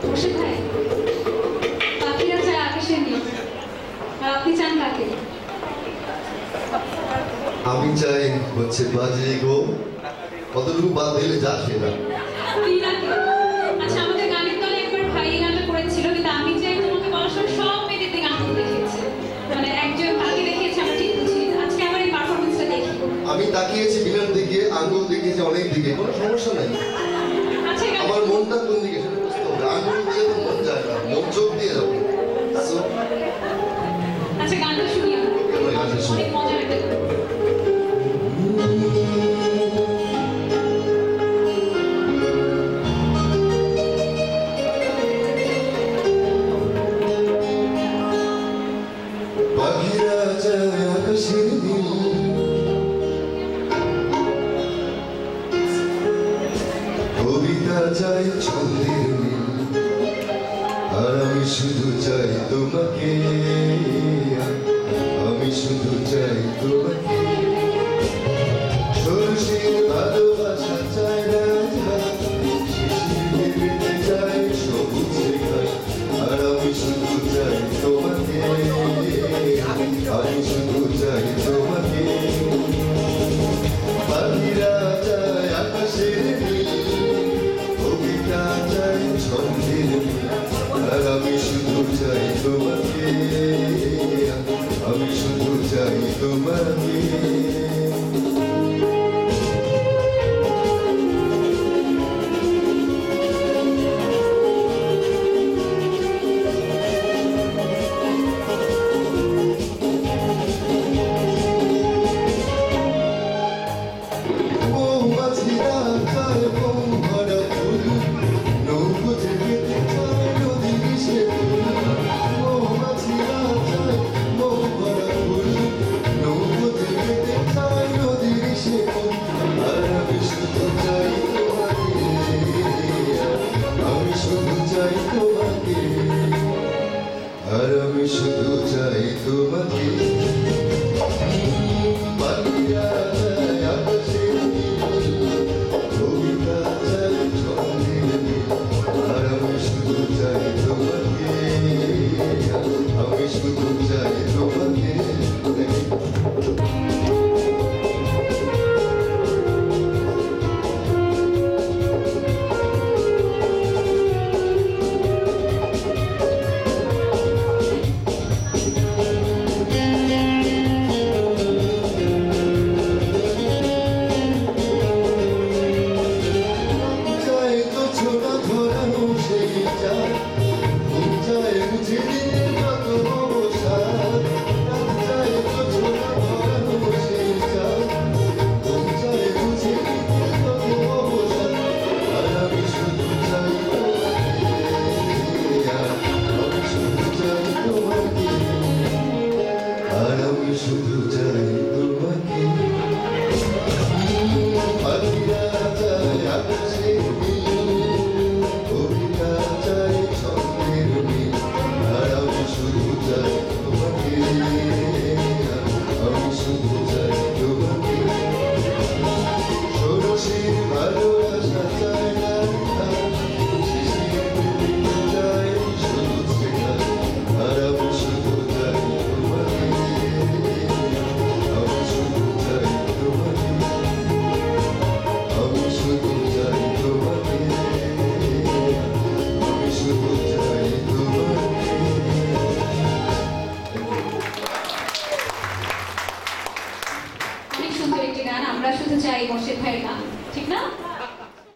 বসে ভাই, পাখিরা চায় আকাশের নীল, আর আপনি চান কাকে? আমি চাই হচ্ছে বাজে গো, কতটুকু বাদ দিলে যা সেটা। আচ্ছা, আমাদের গানের দলে একবার ভাই এই গানটা করেছিল, কিন্তু আমি চাই তোমাকে বলার সময় সব মেয়েদের দিকে আঙুল দেখিয়েছে, মানে একজন কাকে দেখিয়েছে আমরা ঠিক বুঝি। আজকে আমার এই পারফরমেন্সটা দেখি। আমি তাকিয়েছি বিনার দিকে, আঙ্গুল দেখিয়েছি অনেক দিকে, কোনো সমস্যা নাই। আচ্ছা, আমার মনটা কোন দিকে সেটা বুঝতে হবে। আঙ্গুল দিয়ে তো মন যায় না, মন চোখ দিয়ে যাবে। আচ্ছা, গানটা শুনি আমরা। অনেক মজার একটা গান। পাখিরা যায় আকাশের নীল, কবিতা চাই ছন্দের মিল, আর আমি শুধু চাই তোমাকে, আমি শুধু চাই তোমাকে। সরষের ভালোবাসা চাই না, শিশির ভেবে চাই সবুজ ঘাস, আর আমি শুধু চাই তোমাকে, আমি শুধু চাই তোমাকে। পাখিরা চাই আকাশের নীল, কবিতা চাই ছন্দের মিল, আর আমি শুধু চাই তোমাকে, আমি শুধু চাই তোমাকে। আর আমি শুধু চাই তোমাকে। পাখিরা চায় আকাশের নীল, কবিতা চাই ছন্দের মিল, আর আমি শুধু চাই তোমাকে, আমি শুধু চাই তোমাকে। শুধু চাই তোমাকে। পাখিরা চায় আকাশের নীল, কবিতা চাই ছন্দের মিল, আর আমি শুধু চাই তোমাকে, আমি শুধু চাই তোমাকে। সরষের ভালোবাসা চাই না, শিশির ভেবে চাই সবুজ ঘাস, আর আমি শুধু চাই তোমাকে, আমি শুধু চাই তোমাকে, আমি শুধু চাই তোমাকে, আমি শুধু চাই তোমাকে। অনেক সুন্দর একটি গান। আমরা শুধু চাই মোর্শেদ ভাইয়ের গান, ঠিক না?